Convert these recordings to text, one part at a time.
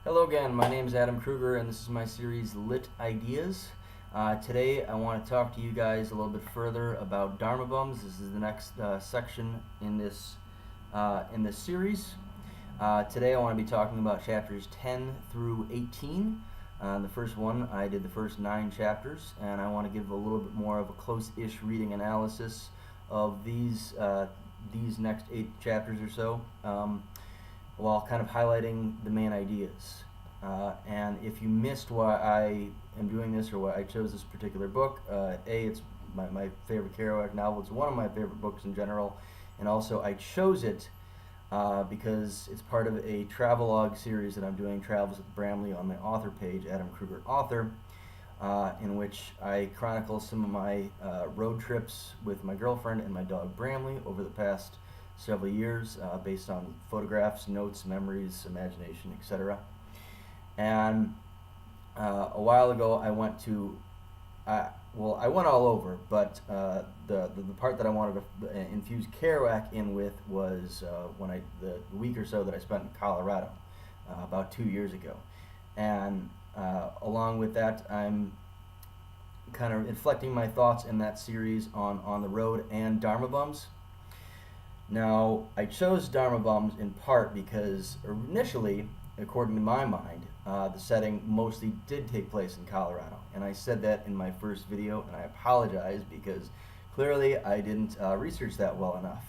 Hello again, my name is Adam Kruger and this is my series Lit Ideas. Today I want to talk to you guys a little bit further about Dharma Bums. This is the next section in this series. Today I want to be talking about chapters 10 through 18. The first one, I did the first 9 chapters, and I want to give a little bit more of a close-ish reading analysis of these next 8 chapters or so. While kind of highlighting the main ideas. And if you missed why I am doing this or why I chose this particular book, it's my favorite Kerouac novel. It's one of my favorite books in general, and also I chose it because it's part of a travelogue series that I'm doing, Travels with Bramley, on my author page, Adam Kruger Author, in which I chronicle some of my road trips with my girlfriend and my dog Bramley over the past several years, based on photographs, notes, memories, imagination, etc. And a while ago I went to, I went all over, but the part that I wanted to infuse Kerouac in with was when the week or so that I spent in Colorado about 2 years ago. And along with that, I'm kind of inflecting my thoughts in that series on the road and Dharma Bums. Now, I chose Dharma Bums in part because initially, according to my mind, the setting mostly did take place in Colorado. And I said that in my first video, and I apologize because clearly I didn't research that well enough.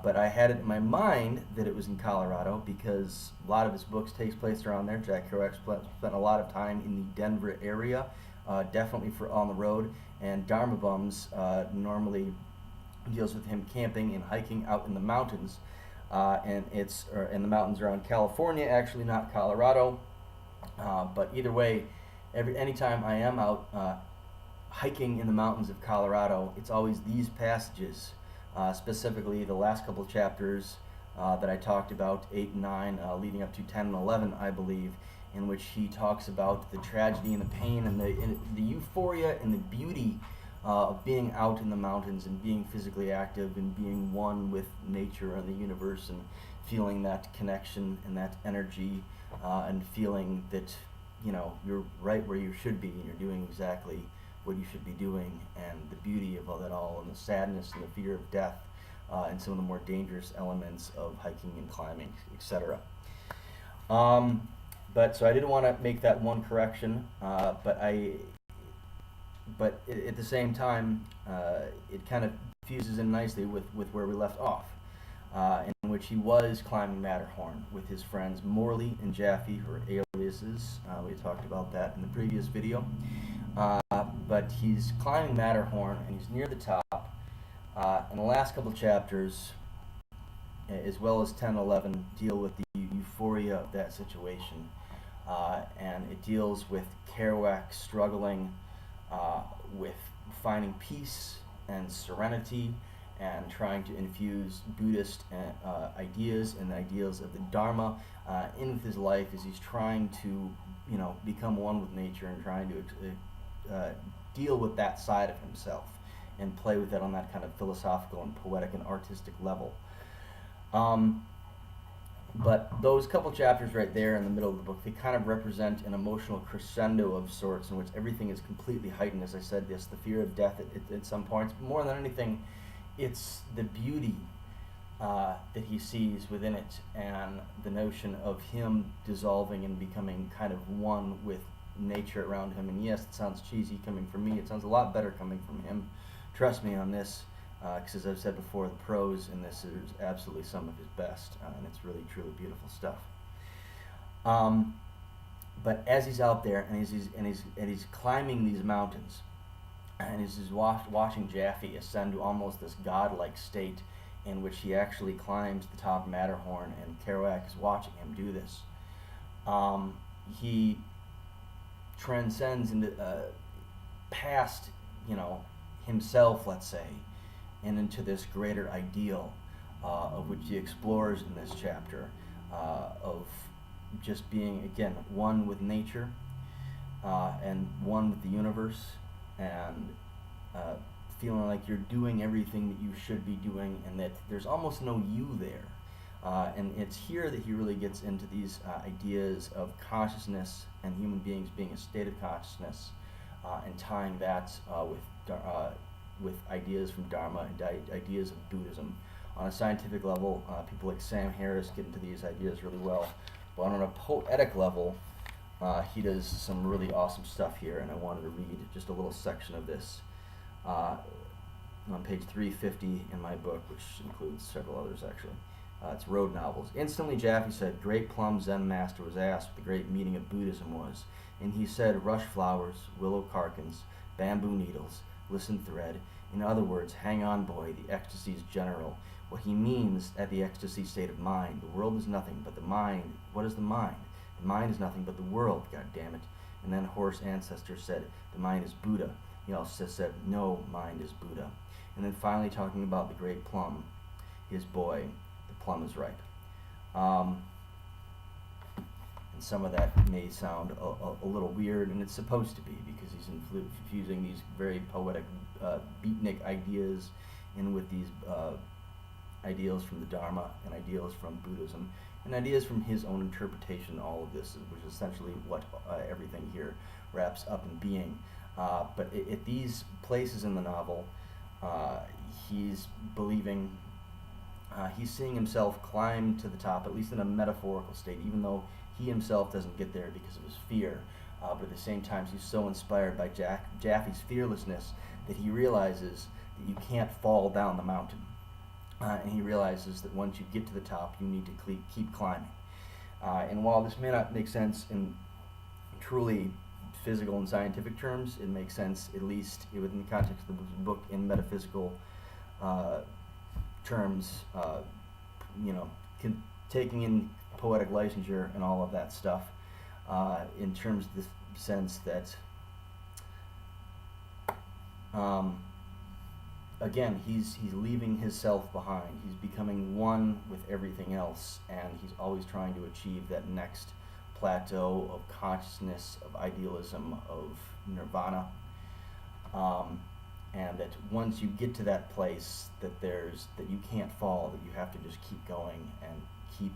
But I had it in my mind that it was in Colorado because a lot of his books takes place around there. Jack Kerouac spent a lot of time in the Denver area, definitely for on the road. And Dharma Bums normally deals with him camping and hiking out in the mountains, and it's in the mountains around California, actually, not Colorado. But either way, anytime I am out hiking in the mountains of Colorado, it's always these passages, specifically the last couple of chapters that I talked about, 8 and 9, leading up to 10 and 11, I believe, in which he talks about the tragedy and the pain and the euphoria and the beauty of being out in the mountains and being physically active and being one with nature and the universe and feeling that connection and that energy, and feeling that, you know, you're right where you should be and you're doing exactly what you should be doing, and the beauty of all that all, and the sadness and the fear of death, and some of the more dangerous elements of hiking and climbing, etc. But so I didn't want to make that one correction, but at the same time, it kind of fuses in nicely with where we left off, in which he was climbing Matterhorn with his friends Morley and Jaffe, who are aliases. We talked about that in the previous video. But he's climbing Matterhorn, and he's near the top. And the last couple chapters, as well as 10 and 11, deal with the euphoria of that situation. And it deals with Kerouac struggling with finding peace and serenity and trying to infuse Buddhist ideas and the ideals of the Dharma in his life as he's trying to, become one with nature and trying to deal with that side of himself and play with it on that kind of philosophical and poetic and artistic level. But those couple chapters right there in the middle of the book, they kind of represent an emotional crescendo of sorts in which everything is completely heightened. As I said, the fear of death at some points. But more than anything, it's the beauty that he sees within it, and the notion of him dissolving and becoming kind of one with nature around him. And yes, it sounds cheesy coming from me. It sounds a lot better coming from him. Trust me on this. Because as I've said before, the prose in this is absolutely some of his best, and it's really, truly beautiful stuff. But as he's out there and he's climbing these mountains, and he's watching Jaffe ascend to almost this godlike state, in which he actually climbs the top of Matterhorn, and Kerouac is watching him do this. He transcends into past, himself, let's say, and into this greater ideal, of which he explores in this chapter, of just being, again, one with nature, and one with the universe, and feeling like you're doing everything that you should be doing, and that there's almost no you there. And it's here that he really gets into these ideas of consciousness and human beings being a state of consciousness, and tying that with ideas from Dharma and ideas of Buddhism. On a scientific level, people like Sam Harris get into these ideas really well, but on a poetic level, he does some really awesome stuff here, and I wanted to read just a little section of this on page 350 in my book, which includes several others actually. It's Road Novels. Instantly Jaffe said, "Great plum Zen master was asked what the great meaning of Buddhism was, and he said, rush flowers, willow carkins, bamboo needles, listen thread. In other words, hang on boy, the ecstasy's general. What he means at the ecstasy state of mind, the world is nothing but the mind. What is the mind? The mind is nothing but the world, God damn it." And then Horse Ancestor said, "The mind is Buddha." He also said, "No, mind is Buddha." And then finally talking about the great plum, his boy, the plum is ripe. And some of that may sound a little weird, and it's supposed to be, because he's infusing these very poetic beatnik ideas in with these ideals from the Dharma and ideals from Buddhism and ideas from his own interpretation. All of this, which is essentially what everything here wraps up in being. But at these places in the novel, he's believing, he's seeing himself climb to the top, at least in a metaphorical state, even though he himself doesn't get there because of his fear. But at the same time, he's so inspired by Jaffe's fearlessness that he realizes that you can't fall down the mountain. And he realizes that once you get to the top, you need to keep climbing. And while this may not make sense in truly physical and scientific terms, it makes sense, at least within the context of the book, in metaphysical terms, taking in poetic licensure and all of that stuff, in terms of the sense that, again, he's leaving his self behind. He's becoming one with everything else, and he's always trying to achieve that next plateau of consciousness, of idealism, of nirvana. And that once you get to that place, that you can't fall, that you have to just keep going and keep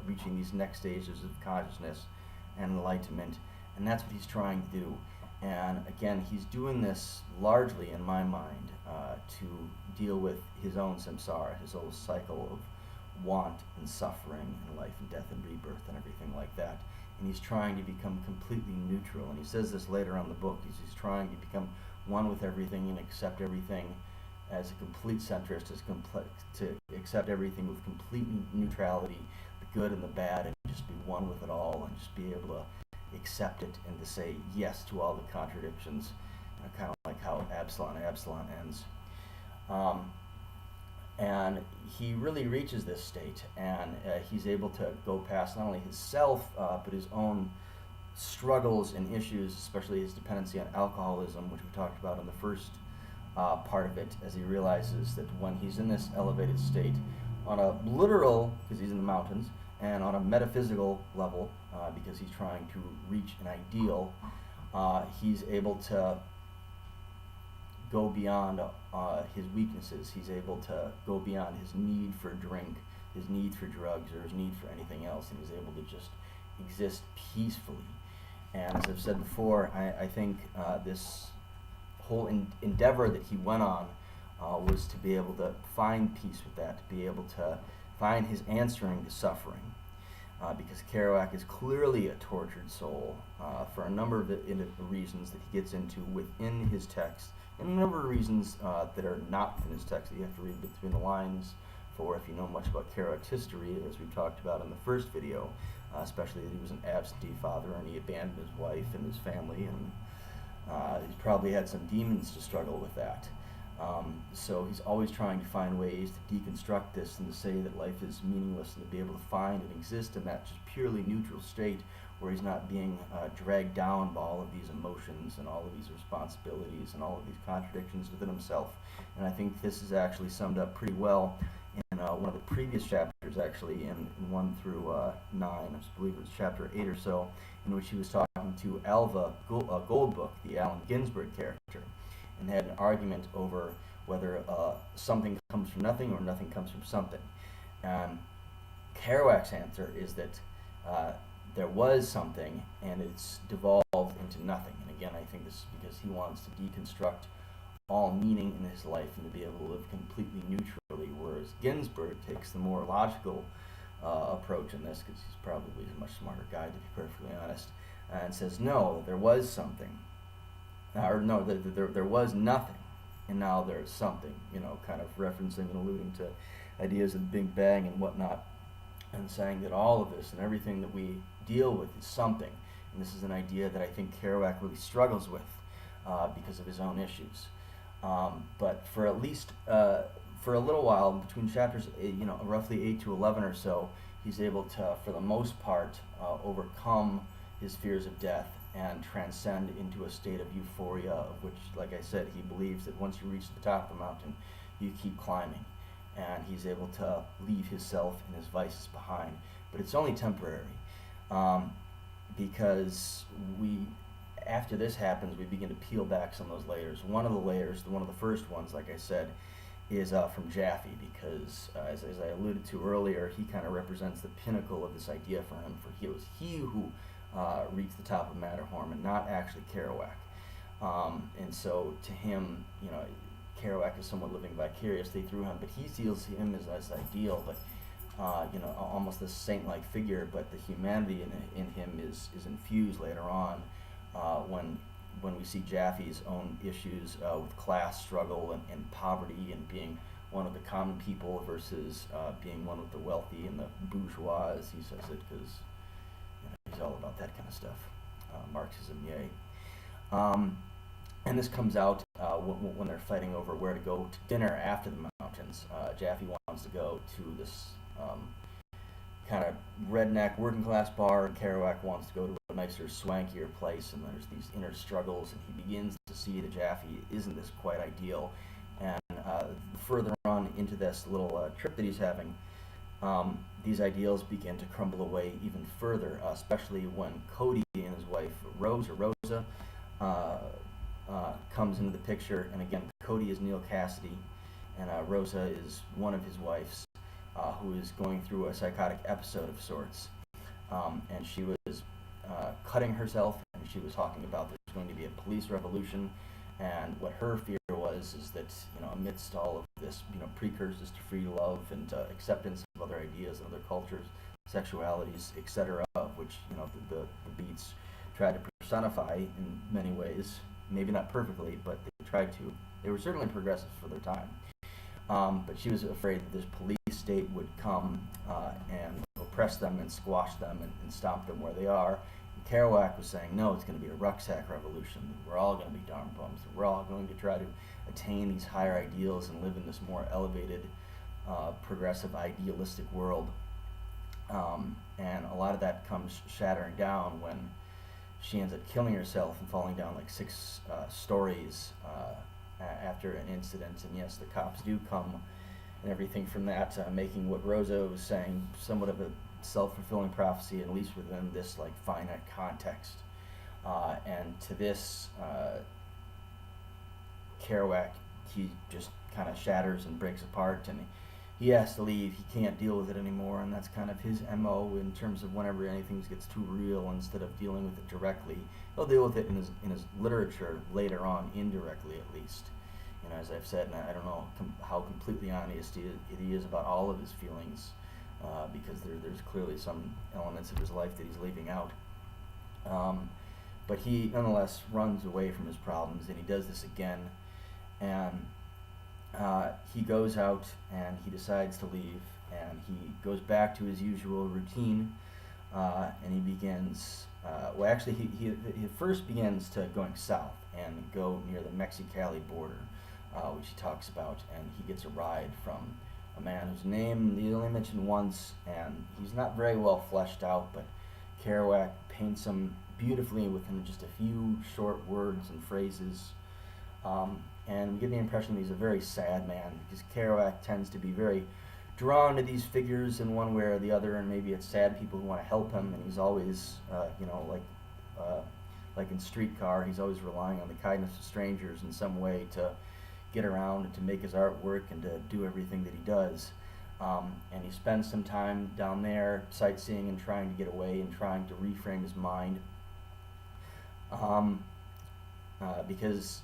reaching these next stages of consciousness and enlightenment. And that's what he's trying to do. And again, he's doing this largely, in my mind, to deal with his own samsara, his own cycle of want and suffering and life and death and rebirth and everything like that. And he's trying to become completely neutral. And he says this later on in the book. He's trying to become one with everything and accept everything as a complete centrist, to accept everything with complete neutrality, the good and the bad, and just be one with it all, and just be able to accept it and to say yes to all the contradictions, kind of like how Absalom ends. And he really reaches this state, and he's able to go past not only his self, but his own struggles and issues, especially his dependency on alcoholism, which we talked about in the first part of it, as he realizes that when he's in this elevated state, on a literal, because he's in the mountains, and on a metaphysical level, because he's trying to reach an ideal, he's able to go beyond his weaknesses. He's able to go beyond his need for drink, his need for drugs, or his need for anything else, and he's able to just exist peacefully. And as I've said before, I think this whole endeavor that he went on was to be able to find peace with that, to be able to find his answering to suffering. Because Kerouac is clearly a tortured soul for a number of reasons that he gets into within his text, and a number of reasons that are not within his text that you have to read between the lines for if you know much about Kerouac's history, as we talked about in the first video, especially that he was an absentee father and he abandoned his wife and his family, and he's probably had some demons to struggle with that. So he's always trying to find ways to deconstruct this and to say that life is meaningless, and to be able to find and exist in that just purely neutral state where he's not being dragged down by all of these emotions and all of these responsibilities and all of these contradictions within himself. And I think this is actually summed up pretty well in one of the previous chapters, actually, in 1 through 9, I believe it was chapter 8 or so, in which he was talking to Alva Goldbook, the Allen Ginsberg character, and they had an argument over whether something comes from nothing or nothing comes from something. Kerouac's answer is that there was something and it's devolved into nothing. And again, I think this is because he wants to deconstruct all meaning in his life and to be able to live completely neutrally, whereas Ginsberg takes the more logical approach in this, because he's probably a much smarter guy, to be perfectly honest, and says, no, there was something. Or no, there was nothing, and now there's something, kind of referencing and alluding to ideas of the Big Bang and whatnot, and saying that all of this and everything that we deal with is something. And this is an idea that I think Kerouac really struggles with because of his own issues. But for at least for a little while, between chapters, roughly 8 to 11 or so, he's able to, for the most part, overcome his fears of death and transcend into a state of euphoria, of which, like I said, he believes that once you reach the top of the mountain, you keep climbing. And he's able to leave his self and his vices behind. But it's only temporary, because after this happens, we begin to peel back some of those layers. One of the layers, one of the first ones, like I said, is from Jaffe, because as I alluded to earlier, he kind of represents the pinnacle of this idea for him. For it was he who reached the top of Matterhorn, and not actually Kerouac. And so to him, Kerouac is somewhat living vicariously through him, but he sees him as this ideal, but almost this saint-like figure. But the humanity in him is infused later on when we see Jaffe's own issues with class struggle and poverty, and being one of the common people versus being one of the wealthy and the bourgeois, as he says it, because he's all about that kind of stuff. Marxism, yay. And this comes out when they're fighting over where to go to dinner after the mountains. Jaffe wants to go to this kind of redneck working class bar, and Kerouac wants to go to a nicer, swankier place, and there's these inner struggles, and he begins to see that Jaffe isn't this quite ideal. And further on into this little trip that he's having, these ideals begin to crumble away even further, especially when Cody and his wife Rosa comes into the picture. And again, Cody is Neil Cassidy, and Rosa is one of his wives, who is going through a psychotic episode of sorts. And she was cutting herself, and she was talking about there's going to be a police revolution, and what her fear was is that, amidst all of this, precursors to free love and acceptance of other ideas and other cultures, sexualities, etc., which, the Beats tried to personify in many ways, maybe not perfectly, but they tried to. They were certainly progressive for their time. But she was afraid that this police state would come and oppress them and squash them and stomp them where they are. And Kerouac was saying, no, it's going to be a rucksack revolution. We're all going to be Dharma Bums. We're all going to try to attain these higher ideals and live in this more elevated, progressive, idealistic world. And a lot of that comes shattering down when she ends up killing herself and falling down like 6 stories after an incident. And yes, the cops do come and everything from that, making what Rosa was saying somewhat of a self-fulfilling prophecy, at least within this like finite context. And to this, Kerouac, he just kind of shatters and breaks apart, and he has to leave. He can't deal with it anymore, and that's kind of his MO in terms of whenever anything gets too real, instead of dealing with it directly, he'll deal with it in his literature later on, indirectly at least. As I've said, and I don't know how completely honest he is about all of his feelings, because there's clearly some elements of his life that he's leaving out. But he nonetheless runs away from his problems, and he does this again, and he goes out and he decides to leave, and he goes back to his usual routine, and he begins, he first begins to going south and go near the Mexicali border, which he talks about, and he gets a ride from a man whose name he only mentioned once, and he's not very well fleshed out, but Kerouac paints him beautifully within just a few short words and phrases. And we get the impression that he's a very sad man, because Kerouac tends to be very drawn to these figures in one way or the other, and maybe it's sad people who want to help him, and he's always, like in Streetcar, he's always relying on the kindness of strangers in some way to get around and to make his art work and to do everything that he does. And he spends some time down there sightseeing and trying to get away and trying to reframe his mind, because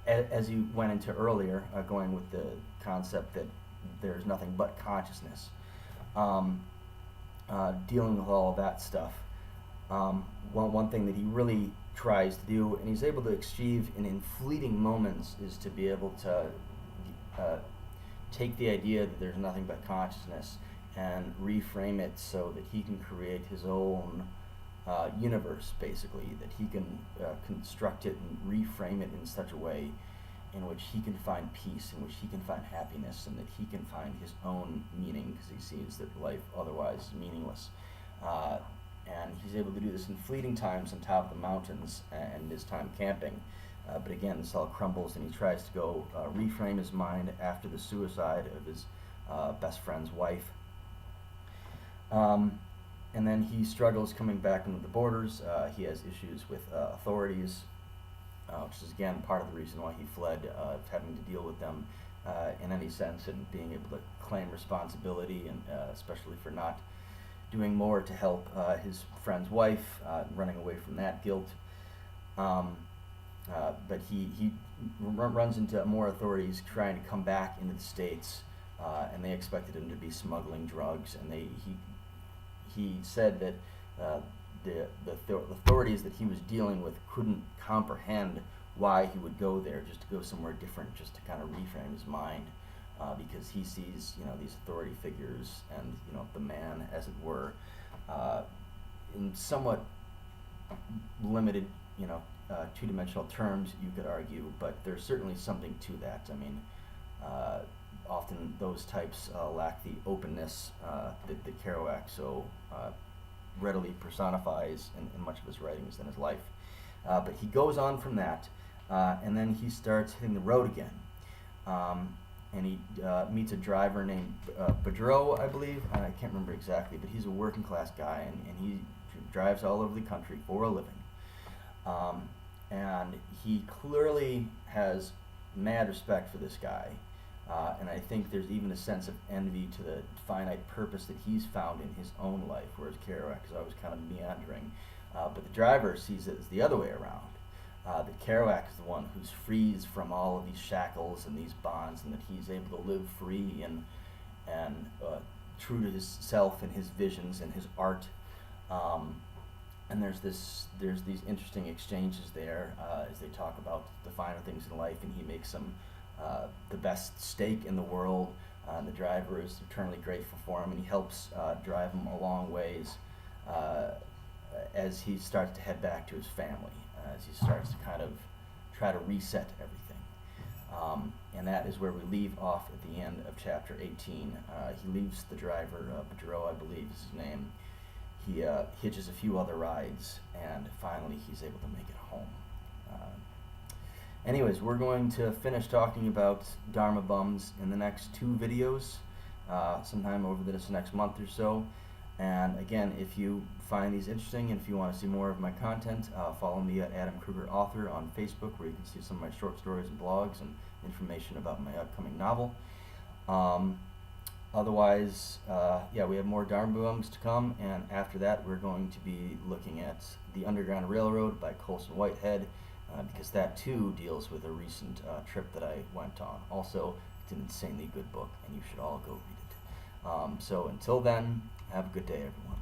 as you went into earlier, going with the concept that there's nothing but consciousness, dealing with all of that stuff. One thing that he really tries to do, and he's able to achieve in fleeting moments, is to be able to take the idea that there's nothing but consciousness and reframe it so that he can create his own universe, basically, that he can construct it and reframe it in such a way in which he can find peace, in which he can find happiness, and that he can find his own meaning, because he sees that life otherwise is meaningless. And he's able to do this in fleeting times on top of the mountains and his time camping. But again, this all crumbles, and he tries to go reframe his mind after the suicide of his best friend's wife. And then he struggles coming back into the borders. He has issues with authorities, which is again part of the reason why he fled, having to deal with them in any sense, and being able to claim responsibility, and especially for not doing more to help his friend's wife, running away from that guilt. But he runs into more authorities trying to come back into the States, and they expected him to be smuggling drugs, and he said that the authorities that he was dealing with couldn't comprehend why he would go there, just to go somewhere different, just to kind of reframe his mind, because he sees, these authority figures and, the man, as it were, in somewhat limited, two-dimensional terms, you could argue, but there's certainly something to that. I mean, often those types lack the openness that Kerouac so readily personifies in much of his writings and his life. But he goes on from that, and then he starts hitting the road again. And he meets a driver named Boudreaux, I believe. I can't remember exactly, but he's a working class guy, and he drives all over the country for a living. And he clearly has mad respect for this guy. And I think there's even a sense of envy to the finite purpose that he's found in his own life, whereas Kerouac is always kind of meandering. But the driver sees it as the other way around. That Kerouac is the one who's freed from all of these shackles and these bonds, and that he's able to live free and true to himself and his visions and his art. And there's these interesting exchanges there as they talk about the finer things in life, and he makes them the best steak in the world. The driver is eternally grateful for him, and he helps drive him a long ways as he starts to head back to his family, as he starts to kind of try to reset everything. And that is where we leave off at the end of chapter 18. He leaves the driver, Boudreaux, I believe is his name. He hitches a few other rides, and finally he's able to make it home. Anyways, we're going to finish talking about Dharma Bums in the next 2 videos, sometime over this next month or so. And again, if you find these interesting and if you want to see more of my content, follow me at Adam Kruger Author on Facebook, where you can see some of my short stories and blogs and information about my upcoming novel. Otherwise, we have more Dharma Bums to come, and after that we're going to be looking at The Underground Railroad by Colson Whitehead, because that too deals with a recent trip that I went on. Also, it's an insanely good book, and you should all go read it. So until then, have a good day, everyone.